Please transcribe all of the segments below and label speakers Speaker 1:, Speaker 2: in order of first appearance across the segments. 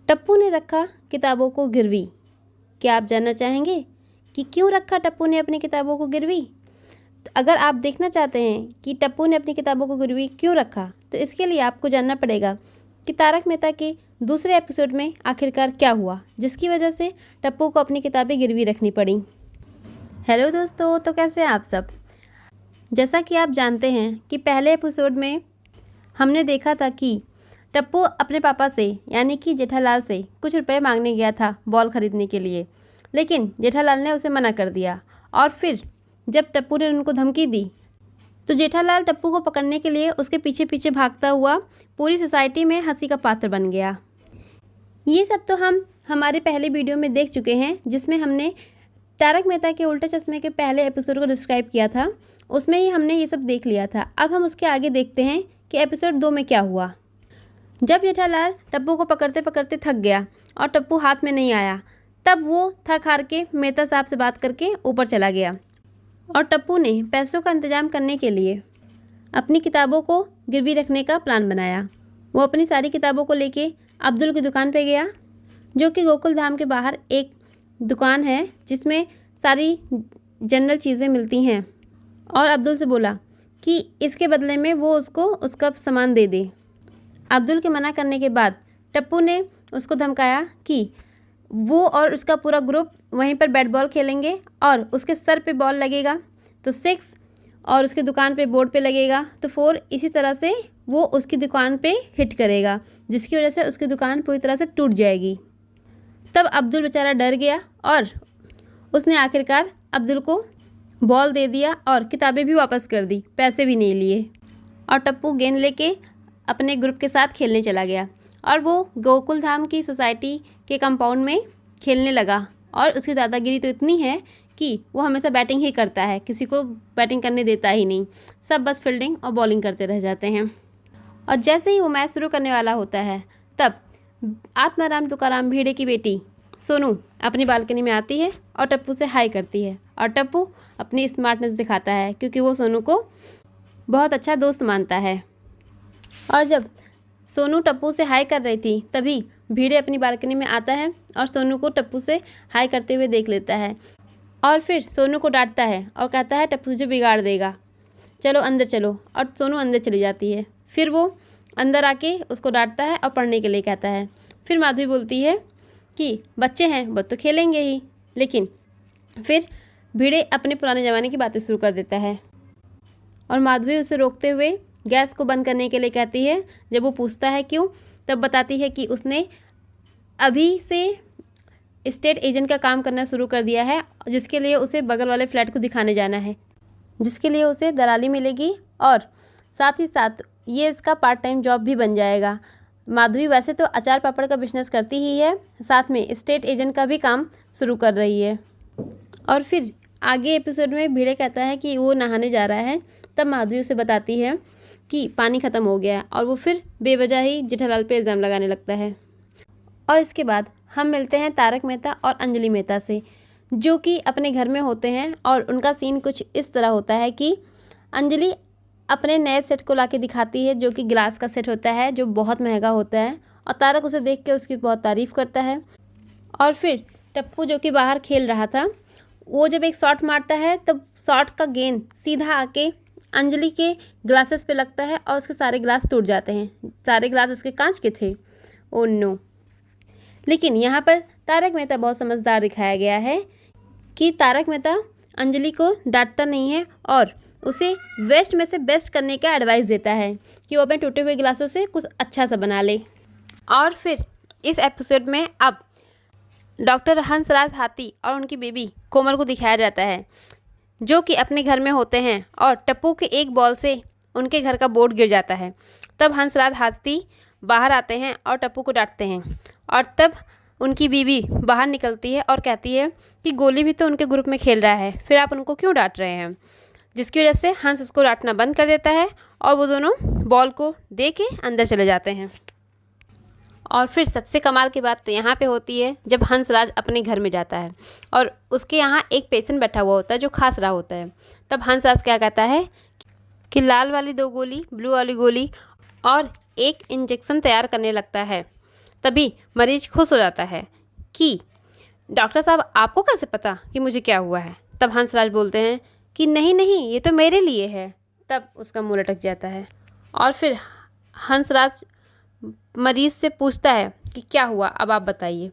Speaker 1: टप्पू ने रखा किताबों को गिरवी। क्या आप जानना चाहेंगे कि क्यों रखा टप्पू ने अपनी किताबों को गिरवी? तो अगर आप देखना चाहते हैं कि टप्पू ने अपनी किताबों को गिरवी क्यों रखा, तो इसके लिए आपको जानना पड़ेगा कि तारक मेहता के दूसरे एपिसोड में आखिरकार क्या हुआ जिसकी वजह से टप्पू को अपनी किताबें गिरवी रखनी पड़ी। हेलो दोस्तों, तो कैसे हैं आप सब? जैसा कि आप जानते हैं कि पहले एपिसोड में हमने देखा था कि टप्पू अपने पापा से यानी कि जेठालाल से कुछ रुपए मांगने गया था बॉल खरीदने के लिए, लेकिन जेठालाल ने उसे मना कर दिया। और फिर जब टप्पू ने उनको धमकी दी तो जेठालाल टप्पू को पकड़ने के लिए उसके पीछे पीछे भागता हुआ पूरी सोसाइटी में हंसी का पात्र बन गया। ये सब तो हम हमारे पहले वीडियो में देख चुके हैं, जिसमें हमने तारक मेहता के उल्टे चश्मे के पहले एपिसोड को डिस्क्राइब किया था। उसमें ही हमने ये सब देख लिया था। अब हम उसके आगे देखते हैं कि एपिसोड 2 में क्या हुआ। जब जेठालाल टप्पू को पकड़ते पकड़ते थक गया और टप्पू हाथ में नहीं आया, तब वो थक हार के मेहता साहब से बात करके ऊपर चला गया और टप्पू ने पैसों का इंतजाम करने के लिए अपनी किताबों को गिरवी रखने का प्लान बनाया। वो अपनी सारी किताबों को लेके अब्दुल की दुकान पे गया, जो कि गोकुल धाम के बाहर एक दुकान है जिसमें सारी जनरल चीज़ें मिलती हैं, और अब्दुल से बोला कि इसके बदले में वो उसको उसका सामान दे दे। अब्दुल के मना करने के बाद टप्पू ने उसको धमकाया कि वो और उसका पूरा ग्रुप वहीं पर बैट बॉल खेलेंगे और उसके सर पे बॉल लगेगा तो 6 और उसकी दुकान पे बोर्ड पे लगेगा तो 4। इसी तरह से वो उसकी दुकान पे हिट करेगा, जिसकी वजह से उसकी दुकान पूरी तरह से टूट जाएगी। तब अब्दुल बेचारा डर गया और उसने आखिरकार अब्दुल को बॉल दे दिया और किताबें भी वापस कर दी, पैसे भी नहीं लिए। और टप्पू गेंद लेके अपने ग्रुप के साथ खेलने चला गया और वो गोकुल धाम की सोसाइटी के कंपाउंड में खेलने लगा। और उसकी दादागिरी तो इतनी है कि वो हमेशा बैटिंग ही करता है, किसी को बैटिंग करने देता ही नहीं, सब बस फील्डिंग और बॉलिंग करते रह जाते हैं। और जैसे ही वो मैच शुरू करने वाला होता है, तब आत्माराम तुकाराम भिड़े की बेटी सोनू अपनी बालकनी में आती है और टप्पू से हाय करती है। और टप्पू अपनी स्मार्टनेस दिखाता है क्योंकि वो सोनू को बहुत अच्छा दोस्त मानता है। और जब सोनू टप्पू से हाय कर रही थी, तभी भिड़े अपनी बालकनी में आता है और सोनू को टप्पू से हाय करते हुए देख लेता है और फिर सोनू को डांटता है और कहता है टप्पू तुझे बिगाड़ देगा, चलो अंदर चलो। और सोनू अंदर चली जाती है। फिर वो अंदर आके उसको डांटता है और पढ़ने के लिए कहता है। फिर माधवी बोलती है कि बच्चे हैं वो तो खेलेंगे ही, लेकिन फिर भिड़े अपने पुराने ज़माने की बातें शुरू कर देता है और माधवी उसे रोकते हुए गैस को बंद करने के लिए कहती है। जब वो पूछता है क्यों, तब बताती है कि उसने अभी से स्टेट एजेंट का काम करना शुरू कर दिया है, जिसके लिए उसे बगल वाले फ्लैट को दिखाने जाना है, जिसके लिए उसे दलाली मिलेगी और साथ ही साथ ये इसका पार्ट टाइम जॉब भी बन जाएगा। माधवी वैसे तो अचार पापड़ का बिजनेस करती ही है, साथ में स्टेट एजेंट का भी काम शुरू कर रही है। और फिर आगे एपिसोड में भिड़े कहता है कि वो नहाने जा रहा है, तब माधवी उसे बताती है कि पानी ख़त्म हो गया है और वो फिर बेवजह ही जेठालाल पे इल्ज़ाम लगाने लगता है। और इसके बाद हम मिलते हैं तारक मेहता और अंजलि मेहता से, जो कि अपने घर में होते हैं। और उनका सीन कुछ इस तरह होता है कि अंजलि अपने नए सेट को लाके दिखाती है, जो कि गिलास का सेट होता है, जो बहुत महंगा होता है। और तारक उसे देख के उसकी बहुत तारीफ़ करता है। और फिर टप्पू जो कि बाहर खेल रहा था, वो जब एक शॉट मारता है, तब शॉट का गेंद सीधा आके अंजलि के ग्लासेस पे लगता है और उसके सारे ग्लास टूट जाते हैं। सारे ग्लास उसके कांच के थे। Oh no. लेकिन यहाँ पर तारक मेहता बहुत समझदार दिखाया गया है कि तारक मेहता अंजलि को डांटता नहीं है और उसे वेस्ट में से बेस्ट करने का एडवाइस देता है कि वो अपने टूटे हुए गिलासों से कुछ अच्छा सा बना ले। और फिर इस एपिसोड में अब डॉक्टर हंसराज हाथी और उनकी बेबी कोमल को दिखाया जाता है, जो कि अपने घर में होते हैं और टप्पू के एक बॉल से उनके घर का बोर्ड गिर जाता है। तब हंसराज हाथी बाहर आते हैं और टप्पू को डांटते हैं। और तब उनकी बीवी बाहर निकलती है और कहती है कि गोली भी तो उनके ग्रुप में खेल रहा है, फिर आप उनको क्यों डांट रहे हैं। जिसकी वजह से हंस उसको डांटना बंद कर देता है और वो दोनों बॉल को दे के अंदर चले जाते हैं। और फिर सबसे कमाल की बात तो यहाँ पे होती है जब हंसराज अपने घर में जाता है और उसके यहाँ एक पेशेंट बैठा हुआ होता है जो खांस रहा होता है। तब हंसराज क्या कहता है कि लाल वाली 2 गोली, ब्लू वाली गोली और एक इंजेक्शन तैयार करने लगता है। तभी मरीज खुश हो जाता है कि डॉक्टर साहब आपको कैसे पता कि मुझे क्या हुआ है। तब हंसराज बोलते हैं कि नहीं नहीं, ये तो मेरे लिए है। तब उसका मुंह लटक जाता है और फिर हंसराज मरीज से पूछता है कि क्या हुआ, अब आप बताइए।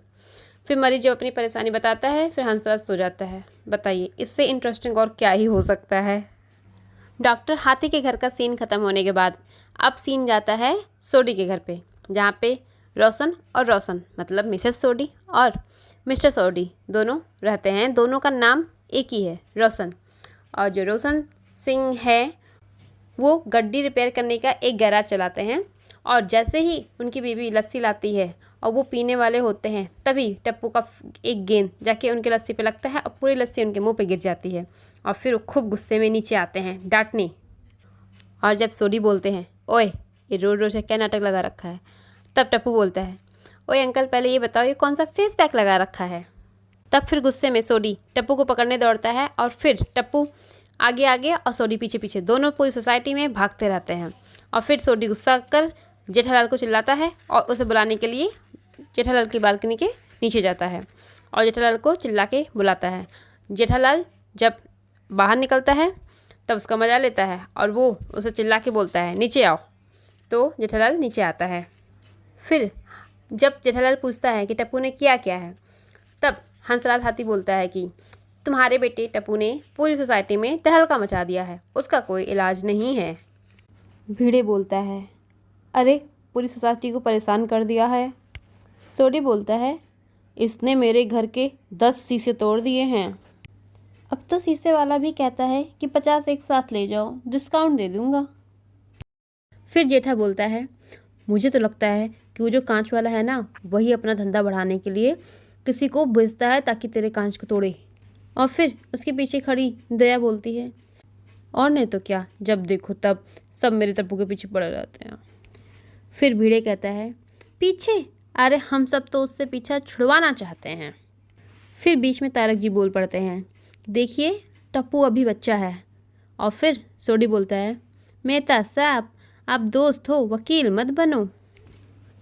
Speaker 1: फिर मरीज जब अपनी परेशानी बताता है फिर हंसराज सो जाता है। बताइए इससे इंटरेस्टिंग और क्या ही हो सकता है। डॉक्टर हाथी के घर का सीन ख़त्म होने के बाद अब सीन जाता है सोडी के घर पे, जहाँ पे रोशन और रोशन मतलब मिसेस सोडी और मिस्टर सोडी दोनों रहते हैं। दोनों का नाम एक ही है, रोशन। और जो रोशन सिंह है वो गड्डी रिपेयर करने का एक गैराज चलाते हैं। और जैसे ही उनकी बीवी लस्सी लाती है और वो पीने वाले होते हैं तभी टप्पू का एक गेंद जाके उनके लस्सी पे लगता है और पूरी लस्सी उनके मुंह पे गिर जाती है। और फिर वो खूब गुस्से में नीचे आते हैं डांटने। और जब सोडी बोलते हैं ओए ये रोज रोज क्या नाटक लगा रखा है, तब टप्पू बोलता है ओए अंकल पहले ये बताओ ये कौन सा फेस पैक लगा रखा है। तब फिर गुस्से में सोडी टप्पू को पकड़ने दौड़ता है और फिर टप्पू आगे आगे और सोडी पीछे पीछे, दोनों पूरी सोसाइटी में भागते रहते हैं। और फिर सोडी गुस्सा कर जेठालाल को चिल्लाता है और उसे बुलाने के लिए जेठालाल की बालकनी के नीचे जाता है और जेठालाल को चिल्ला के बुलाता है। जेठालाल जब बाहर निकलता है तब उसका मजा लेता है और वो उसे चिल्ला के बोलता है नीचे आओ। तो जेठालाल नीचे आता है। फिर जब जेठालाल पूछता है कि टप्पू ने किया क्या है, तब हंसराज हाथी बोलता है कि तुम्हारे बेटे टप्पू ने पूरी सोसाइटी में तहलका मचा दिया है, उसका कोई इलाज नहीं है। भिड़े बोलता है अरे पूरी सोसाइटी को परेशान कर दिया है। सोडी बोलता है इसने मेरे घर के 10 शीशे तोड़ दिए हैं। अब तो शीशे वाला भी कहता है कि 50 एक साथ ले जाओ, डिस्काउंट दे दूंगा। फिर जेठा बोलता है मुझे तो लगता है कि वो जो कांच वाला है ना वही अपना धंधा बढ़ाने के लिए किसी को भेजता है ताकि तेरे कांच को तोड़े। और फिर उसके पीछे खड़ी दया बोलती है और नहीं तो क्या, जब देखो तब सब मेरे टप्पू के पीछे पड़े रहते हैं। फिर भिड़े कहता है पीछे, अरे हम सब तो उससे पीछा छुड़वाना चाहते हैं। फिर बीच में तारक जी बोल पड़ते हैं देखिए टप्पू अभी बच्चा है। और फिर सोडी बोलता है मेहता साहब आप दोस्त हो, वकील मत बनो।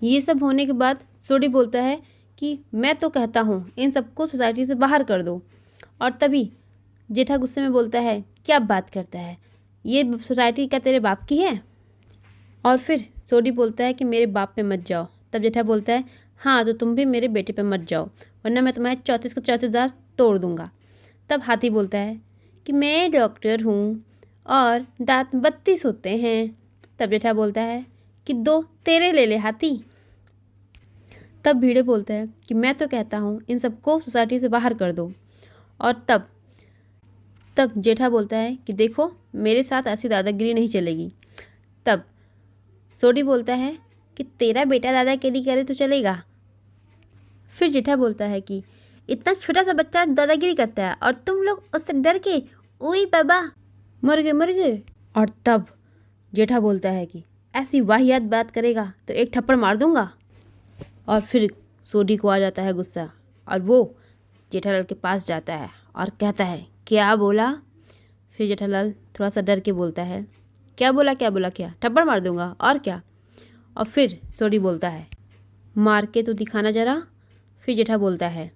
Speaker 1: ये सब होने के बाद सोडी बोलता है कि मैं तो कहता हूँ इन सबको सोसाइटी से बाहर कर दो। और तभी जेठा गुस्से में बोलता है क्या बात करता है, ये सोसाइटी क्या तेरे बाप की है। और फिर सोडी बोलता है कि मेरे बाप पे मत जाओ। तब जेठा बोलता है हाँ तो तुम भी मेरे बेटे पे मत जाओ वरना मैं तुम्हारे 34 का 34 दांत तोड़ दूंगा। तब हाथी बोलता है कि मैं डॉक्टर हूँ और दांत 32 होते हैं। तब जेठा बोलता है कि 2 तेरे ले ले हाथी। तब भिड़े बोलता है कि मैं तो कहता हूँ इन सबको सोसाइटी से बाहर कर दो। और तब जेठा बोलता है कि देखो मेरे साथ ऐसी दादागिरी नहीं चलेगी। तब सोडी बोलता है कि तेरा बेटा दादागिरी करे तो चलेगा। फिर जेठा बोलता है कि इतना छोटा सा बच्चा दादागिरी करता है और तुम लोग उससे डर के ओए बाबा मर गए। और तब जेठा बोलता है कि ऐसी वाहियात बात करेगा तो एक थप्पड़ मार दूंगा। और फिर सोडी को आ जाता है गुस्सा और वो जेठालाल के पास जाता है और कहता है क्या बोला। फिर जेठालाल थोड़ा सा डर के बोलता है क्या बोला क्या, थप्पड़ मार दूंगा और क्या। और फिर सोडी बोलता है मार के तो दिखाना जरा। फिर जेठा बोलता है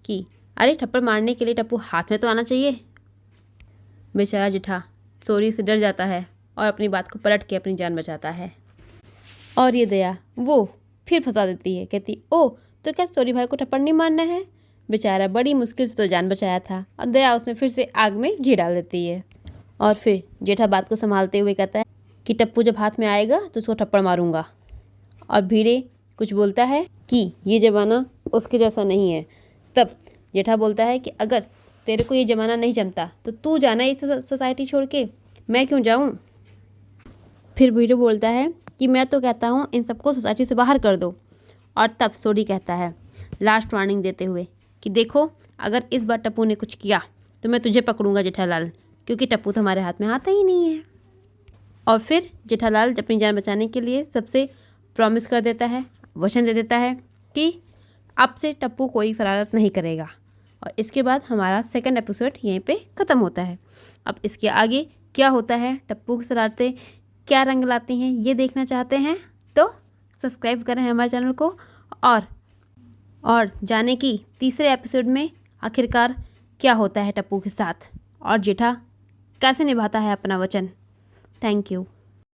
Speaker 1: कि अरे थप्पड़ मारने के लिए टप्पू हाथ में तो आना चाहिए। बेचारा जेठा सोडी से डर जाता है और अपनी बात को पलट के अपनी जान बचाता है। और ये दया वो फिर फंसा देती है, कहती ओ तो क्या सोडी भाई को थप्पड़ नहीं मारना है। बेचारा बड़ी मुश्किल से तो जान बचाया था और दया उसमें फिर से आग में घी डाल देती है। और फिर जेठा बात को संभालते हुए कहता है कि टप्पू जब हाथ में आएगा तो उसको थप्पड़ मारूंगा। और भिड़े कुछ बोलता है कि ये ज़माना उसके जैसा नहीं है। तब जेठा बोलता है कि अगर तेरे को ये ज़माना नहीं जमता तो तू जाना इस सोसाइटी छोड़ के, मैं क्यों जाऊँ। फिर भिड़े बोलता है कि मैं तो कहता हूँ इन सबको सोसाइटी से बाहर कर दो। और तब सोडी कहता है लास्ट वार्निंग देते हुए कि देखो अगर इस बार टप्पू ने कुछ किया तो मैं तुझे पकड़ूंगा जेठालाल, क्योंकि टप्पू तो हमारे हाथ में आता ही नहीं है। और फिर जेठालाल अपनी जान बचाने के लिए सबसे प्रॉमिस कर देता है, वचन दे देता है कि अब से टप्पू कोई शरारत नहीं करेगा। और इसके बाद हमारा सेकंड एपिसोड यहीं पे ख़त्म होता है। अब इसके आगे क्या होता है, टप्पू की शरारतें क्या रंग लाती हैं, ये देखना चाहते हैं तो सब्सक्राइब करें हमारे चैनल को और जाने कि तीसरे एपिसोड में आखिरकार क्या होता है टप्पू के साथ और जेठा कैसे निभाता है अपना वचन। Thank you.